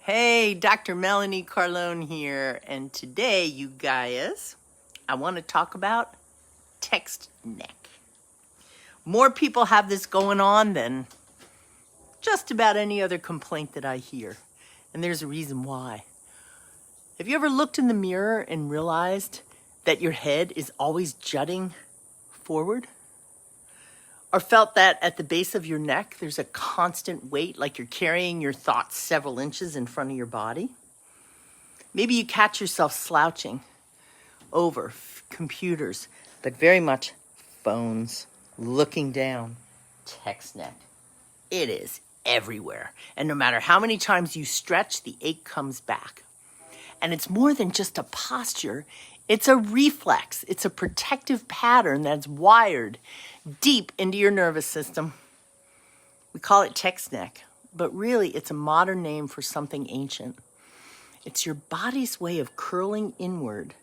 Hey, Dr. Melanie Carlone here, and today, you guys, I want to talk about text neck. More people have this going on than just about any other complaint that I hear, and there's a reason why. Have you ever looked in the mirror and realized that your head is always jutting forward? Or felt that at the base of your neck, there's a constant weight, like you're carrying your thoughts several inches in front of your body? Maybe you catch yourself slouching over computers, but very much phones, looking down, text neck. It is everywhere. And no matter how many times you stretch, the ache comes back. And it's more than just a posture. It's a reflex. It's a protective pattern that's wired deep into your nervous system. We call it text neck, but really it's a modern name for something ancient. It's your body's way of curling inward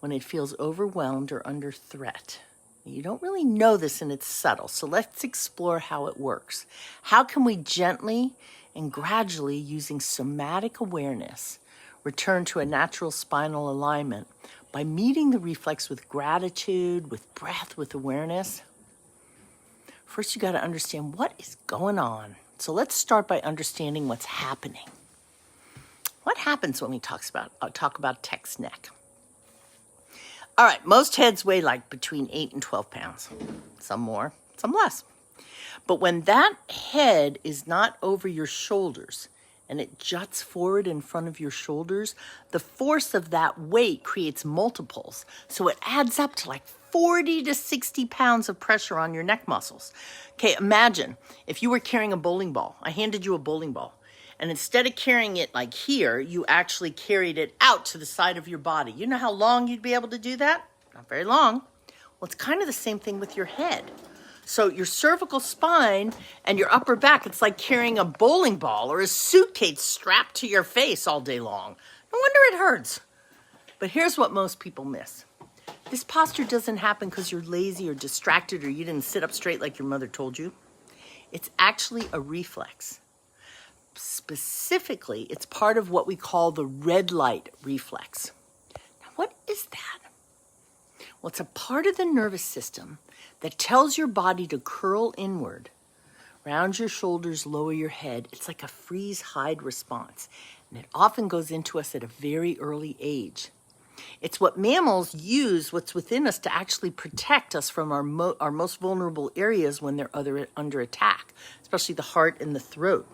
when it feels overwhelmed or under threat. You don't really know this, and it's subtle, so let's explore how it works. How can we gently and gradually, using somatic awareness, return to a natural spinal alignment by meeting the reflex with gratitude, with breath, with awareness? First, you got to understand what is going on. So let's start by understanding what's happening. What happens when we talk about text neck? All right, most heads weigh like between 8 and 12 pounds. Some more, some less. But when that head is not over your shoulders and it juts forward in front of your shoulders, the force of that weight creates multiples. So it adds up to like 40 to 60 pounds of pressure on your neck muscles. Okay, imagine if you were carrying a bowling ball. I handed you a bowling ball. And instead of carrying it like here, you actually carried it out to the side of your body. You know how long you'd be able to do that? Not very long. Well, it's kind of the same thing with your head. So your cervical spine and your upper back, it's like carrying a bowling ball or a suitcase strapped to your face all day long. No wonder it hurts. But here's what most people miss. This posture doesn't happen because you're lazy or distracted or you didn't sit up straight like your mother told you. It's actually a reflex. Specifically, it's part of what we call the red light reflex. Now, what is that? Well, it's a part of the nervous system that tells your body to curl inward, round your shoulders, lower your head. It's like a freeze-hide response, and it often goes into us at a very early age. It's what mammals use, what's within us, to actually protect us from our most vulnerable areas when they're under attack, especially the heart and the throat.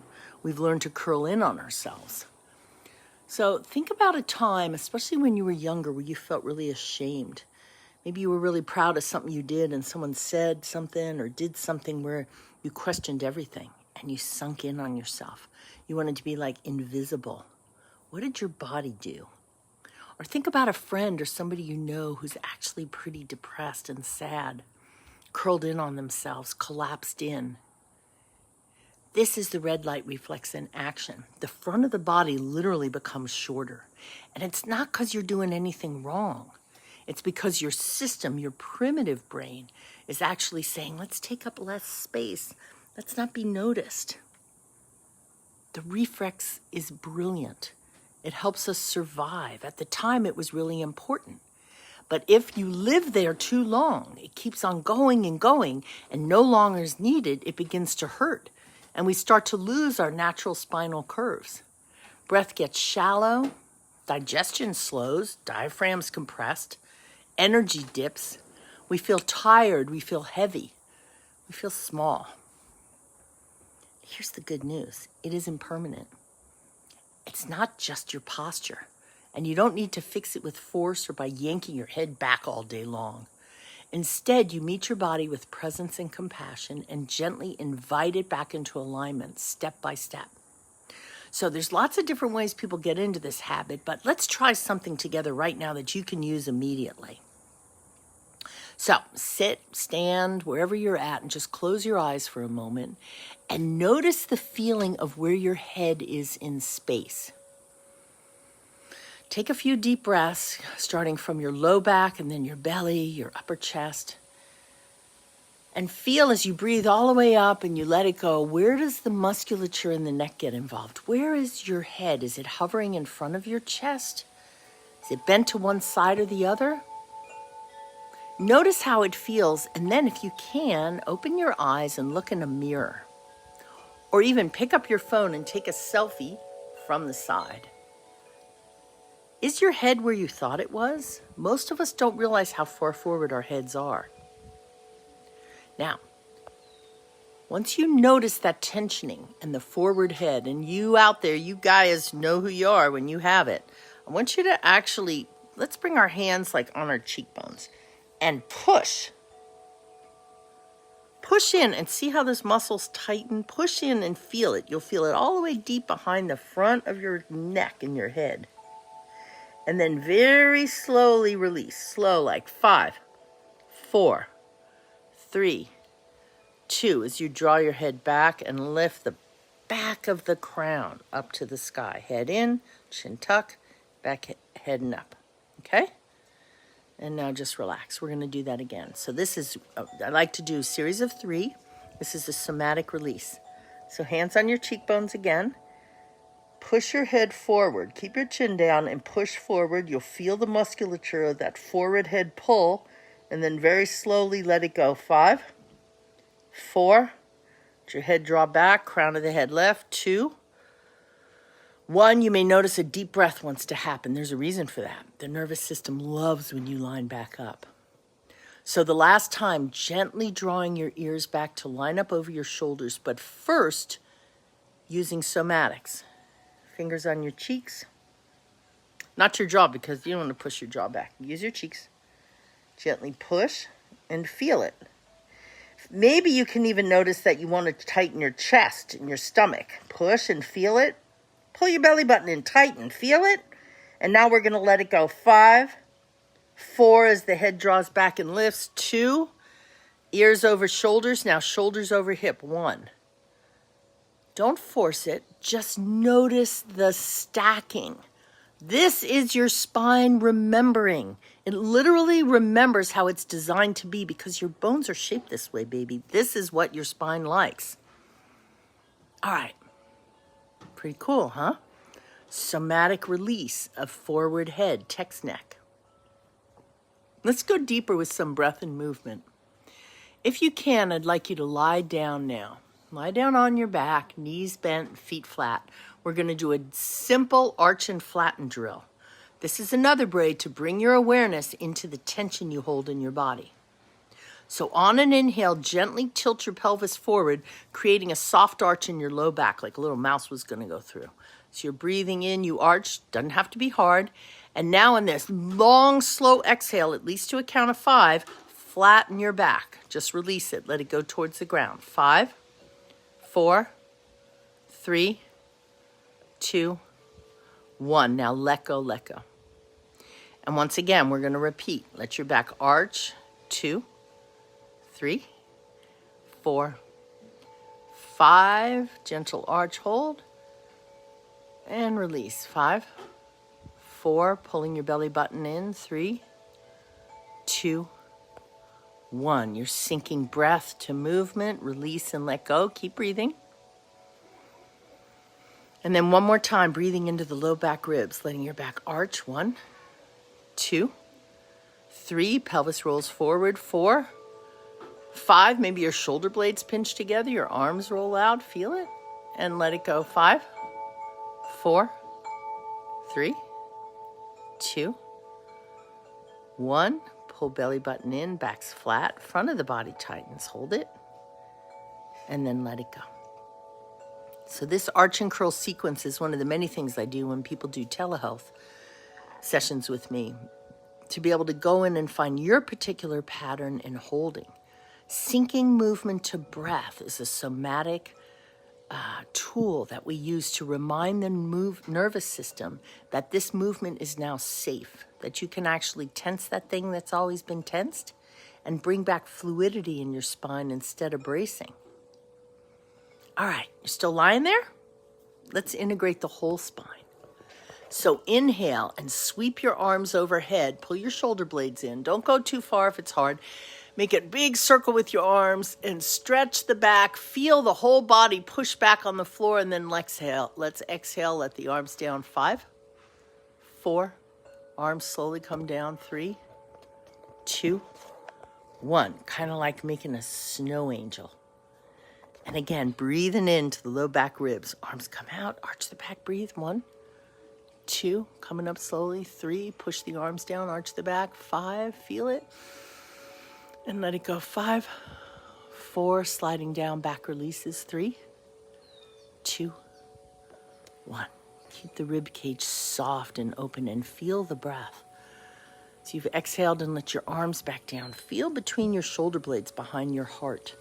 We've learned to curl in on ourselves. So think about a time, especially when you were younger, where you felt really ashamed. Maybe you were really proud of something you did and someone said something or did something where you questioned everything and you sunk in on yourself. You wanted to be like invisible. What did your body do? Or think about a friend or somebody you know who's actually pretty depressed and sad, curled in on themselves, collapsed in. This is the red light reflex in action. The front of the body literally becomes shorter. And it's not because you're doing anything wrong. It's because your system, your primitive brain, is actually saying, let's take up less space. Let's not be noticed. The reflex is brilliant. It helps us survive. At the time, it was really important. But if you live there too long, it keeps on going and no longer is needed, it begins to hurt. And we start to lose our natural spinal curves. Breath gets shallow, digestion slows, diaphragm's compressed, energy dips. We feel tired, we feel heavy, we feel small. Here's the good news. It is impermanent. It's not just your posture, and you don't need to fix it with force or by yanking your head back all day long. Instead, you meet your body with presence and compassion and gently invite it back into alignment, step by step. So there's lots of different ways people get into this habit, but let's try something together right now that you can use immediately. So sit, stand, wherever you're at, and just close your eyes for a moment and notice the feeling of where your head is in space. Take a few deep breaths, starting from your low back and then your belly, your upper chest. And feel as you breathe all the way up and you let it go, where does the musculature in the neck get involved? Where is your head? Is it hovering in front of your chest? Is it bent to one side or the other? Notice how it feels, and then if you can, open your eyes and look in a mirror. Or even pick up your phone and take a selfie from the side. Is your head where you thought it was? Most of us don't realize how far forward our heads are. Now, once you notice that tensioning and the forward head, and you out there, you guys know who you are when you have it, I want you to actually, let's bring our hands like on our cheekbones and push. Push in and see how those muscles tighten. Push in and feel it. You'll feel it all the way deep behind the front of your neck and your head. And then very slowly release. Slow, like 5, 4, 3, 2, as you draw your head back and lift the back of the crown up to the sky. Head in, chin tuck, back head and up. Okay? And now just relax. We're going to do that again. So this is, I like to do a series of 3. This is the somatic release. So hands on your cheekbones again. Push your head forward. Keep your chin down and push forward. You'll feel the musculature of that forward head pull. And then very slowly let it go. 5, 4. Let your head draw back. Crown of the head left. 2, 1. You may notice a deep breath wants to happen. There's a reason for that. The nervous system loves when you line back up. So the last time, gently drawing your ears back to line up over your shoulders, but first using somatics. Fingers on your cheeks. Not your jaw, because you don't want to push your jaw back. Use your cheeks. Gently push and feel it. Maybe you can even notice that you want to tighten your chest and your stomach. Push and feel it. Pull your belly button in, tighten, feel it. And now we're going to let it go. 5, 4 as the head draws back and lifts. 2, ears over shoulders. Now shoulders over hip. 1. Don't force it. Just notice the stacking. This is your spine remembering. It literally remembers how it's designed to be because your bones are shaped this way, baby. This is what your spine likes. All right. Pretty cool, huh? Somatic release of forward head, text neck. Let's go deeper with some breath and movement. If you can, I'd like you to lie down now. Lie down on your back, knees bent, feet flat. We're going to do a simple arch and flatten drill. This is another way to bring your awareness into the tension you hold in your body. So on an inhale, gently tilt your pelvis forward, creating a soft arch in your low back, like a little mouse was going to go through. So you're breathing in, you arch, doesn't have to be hard. And now in this long, slow exhale, at least to a count of 5, flatten your back. Just release it. Let it go towards the ground. 5, 4, 3, 2, 1. Now let go, let go. And once again, we're going to repeat. Let your back arch. 2, 3, 4, 5. Gentle arch hold. And release. 5, 4. Pulling your belly button in. 3, 2, 1. You're sinking breath to movement. Release and let go. Keep breathing. And then one more time, breathing into the low back ribs, letting your back arch. 1, 2, 3. Pelvis rolls forward. 4, 5. Maybe your shoulder blades pinch together. Your arms roll out. Feel it. And let it go. 5, 4, 3, 2, 1. Pull belly button in. Back's flat. Front of the body tightens. Hold it. And then let it go. So this arch and curl sequence is one of the many things I do when people do telehealth sessions with me, to be able to go in and find your particular pattern in holding. Syncing movement to breath is a somatic tool that we use to remind the nervous system that this movement is now safe, that you can actually tense that thing that's always been tensed and bring back fluidity in your spine instead of bracing. All right, you're still lying there? Let's integrate the whole spine. So inhale and sweep your arms overhead. Pull your shoulder blades in. Don't go too far if it's hard. Make a big circle with your arms and stretch the back. Feel the whole body push back on the floor, and then exhale. Let's exhale, let the arms down. 5, 4, arms slowly come down. 3, 2, 1. Kind of like making a snow angel. And again, breathing into the low back ribs. Arms come out, arch the back, breathe. 1, 2, coming up slowly. 3, push the arms down, arch the back. 5, feel it. And let it go. 5, 4, sliding down, back releases. 3, 2, 1. Keep the rib cage soft and open and feel the breath. So you've exhaled and let your arms back down. Feel between your shoulder blades behind your heart.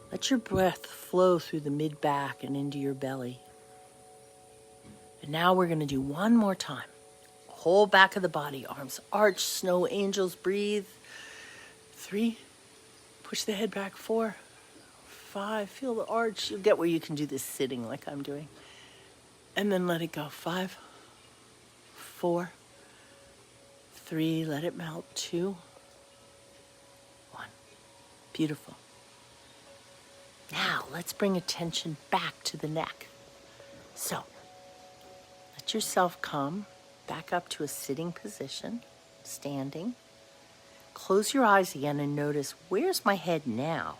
Let your breath flow through the mid-back and into your belly. And now we're going to do one more time. Whole back of the body, arms arch, snow angels, breathe. 3, push the head back. 4, 5, feel the arch. You'll get where you can do this sitting like I'm doing. And then let it go. 5, 4, 3, let it melt. 2, 1. Beautiful. Now, let's bring attention back to the neck. So, let yourself come back up to a sitting position, standing. Close your eyes again and notice, where's my head now?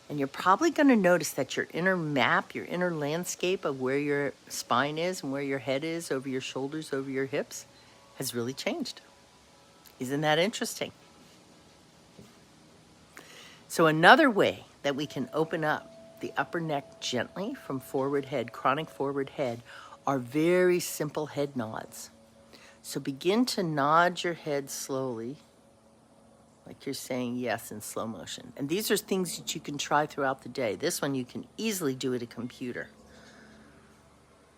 And you're probably going to notice that your inner map, your inner landscape of where your spine is and where your head is, over your shoulders, over your hips, has really changed. Isn't that interesting? So another way that we can open up the upper neck gently from forward head, chronic forward head, are very simple head nods. So begin to nod your head slowly, like you're saying yes in slow motion. And these are things that you can try throughout the day. This one you can easily do at a computer.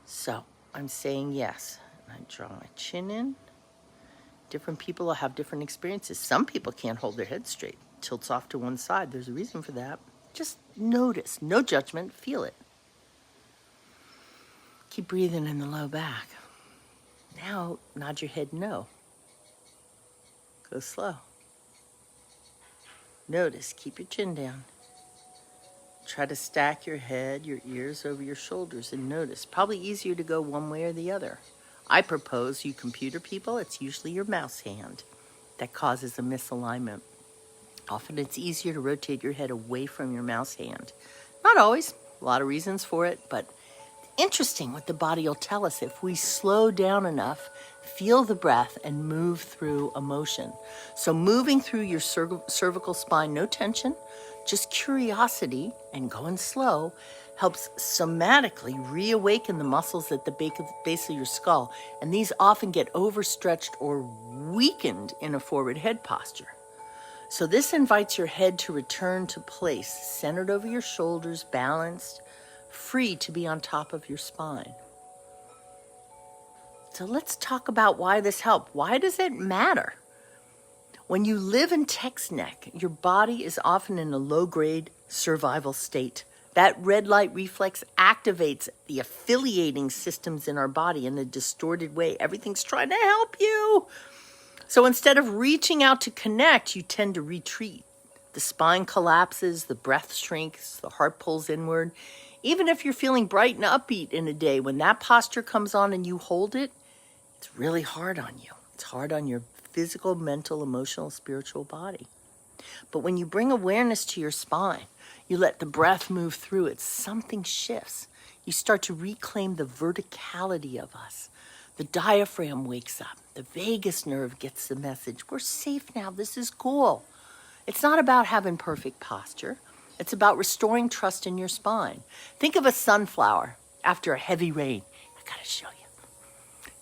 So I'm saying yes. I draw my chin in. Different people will have different experiences. Some people can't hold their head straight. Tilts off to one side. There's a reason for that. Just notice. No judgment. Feel it. Keep breathing in the low back. Now, nod your head no. Go slow. Notice. Keep your chin down. Try to stack your head, your ears over your shoulders, and notice. Probably easier to go one way or the other. I propose, you computer people, it's usually your mouse hand that causes a misalignment. Often it's easier to rotate your head away from your mouse hand. Not always, a lot of reasons for it, but interesting what the body will tell us if we slow down enough, feel the breath, and move through emotion. So moving through your cervical spine, no tension, just curiosity and going slow helps somatically reawaken the muscles at the base of your skull. And these often get overstretched or weakened in a forward head posture. So this invites your head to return to place, centered over your shoulders, balanced, free to be on top of your spine. So let's talk about why this helps. Why does it matter? When you live in text neck, your body is often in a low-grade survival state. That red light reflex activates the affiliating systems in our body in a distorted way. Everything's trying to help you. So instead of reaching out to connect, you tend to retreat. The spine collapses, the breath shrinks, the heart pulls inward. Even if you're feeling bright and upbeat in a day, when that posture comes on and you hold it, it's really hard on you. It's hard on your physical, mental, emotional, spiritual body. But when you bring awareness to your spine, you let the breath move through it, something shifts. You start to reclaim the verticality of us. The diaphragm wakes up. The vagus nerve gets the message. We're safe now. This is cool. It's not about having perfect posture. It's about restoring trust in your spine. Think of a sunflower after a heavy rain. I gotta show you.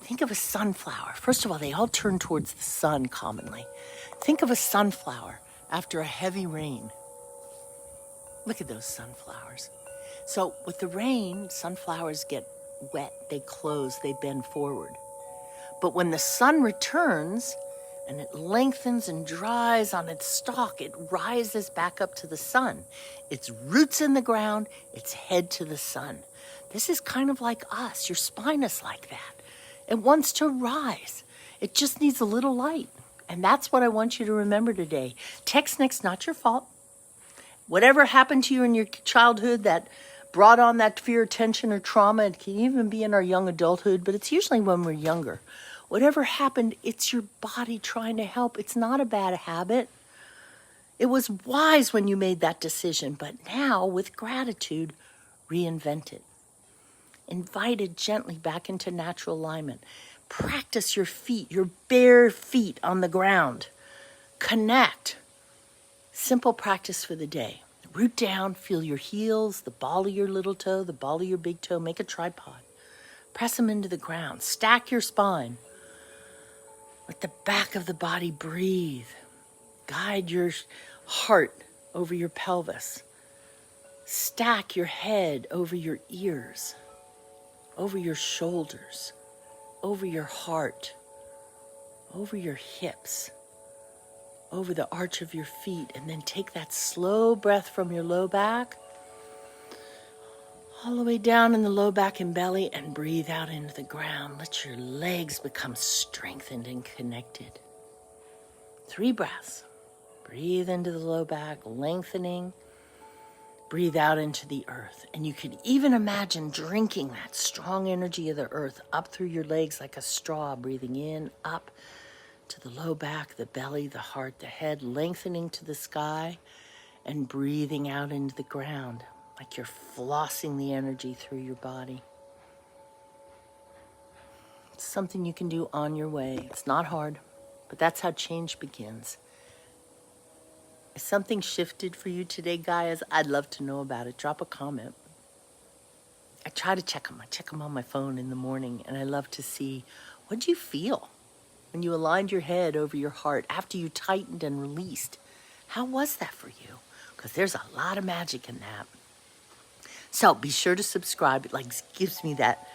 Think of a sunflower. First of all, they all turn towards the sun commonly. Think of a sunflower after a heavy rain. Look at those sunflowers. So with the rain, sunflowers get wet, they close, they bend forward. But when the sun returns and it lengthens and dries on its stalk, it rises back up to the sun. Its roots in the ground, its head to the sun. This is kind of like us. Your spine is like that. It wants to rise. It just needs a little light. And that's what I want you to remember today. Text neck's not your fault. Whatever happened to you in your childhood that brought on that fear, tension, or trauma, it can even be in our young adulthood, but it's usually when we're younger. Whatever happened, it's your body trying to help. It's not a bad habit. It was wise when you made that decision, but now, with gratitude, reinvent it. Invite it gently back into natural alignment. Practice your feet, your bare feet on the ground. Connect. Simple practice for the day. Root down, feel your heels, the ball of your little toe, the ball of your big toe. Make a tripod. Press them into the ground. Stack your spine. Let the back of the body breathe. Guide your heart over your pelvis. Stack your head over your ears, over your shoulders, over your heart, over your hips, over the arch of your feet, and then take that slow breath from your low back all the way down in the low back and belly, and breathe out into the ground. Let your legs become strengthened and connected. 3 breaths. Breathe into the low back, lengthening. Breathe out into the earth. And you can even imagine drinking that strong energy of the earth up through your legs like a straw, breathing in, up to the low back, the belly, the heart, the head, lengthening to the sky, and breathing out into the ground like you're flossing the energy through your body. It's something you can do on your way. It's not hard, but that's how change begins. If something shifted for you today, guys, I'd love to know about it. Drop a comment. I try to check them. I check them on my phone in the morning, and I love to see, what do you feel when you aligned your head over your heart after you tightened and released? How was that for you? Because there's a lot of magic in that. So be sure to subscribe. It gives me that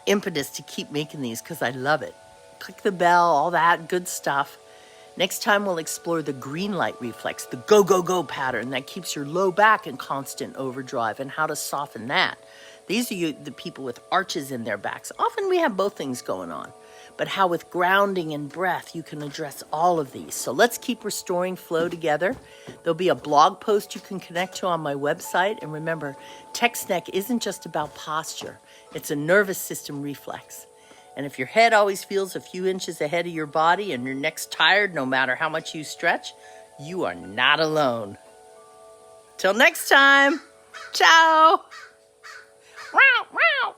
impetus to keep making these because I love it. Click the bell, all that good stuff. Next time we'll explore the green light reflex, the go, go, go pattern that keeps your low back in constant overdrive, and how to soften that. These are the people with arches in their backs. Often we have both things going on, but how with grounding and breath you can address all of these. So let's keep restoring flow together. There'll be a blog post you can connect to on my website. And remember, text neck isn't just about posture. It's a nervous system reflex. And if your head always feels a few inches ahead of your body and your neck's tired no matter how much you stretch, you are not alone. Till next time, ciao. Wow, wow.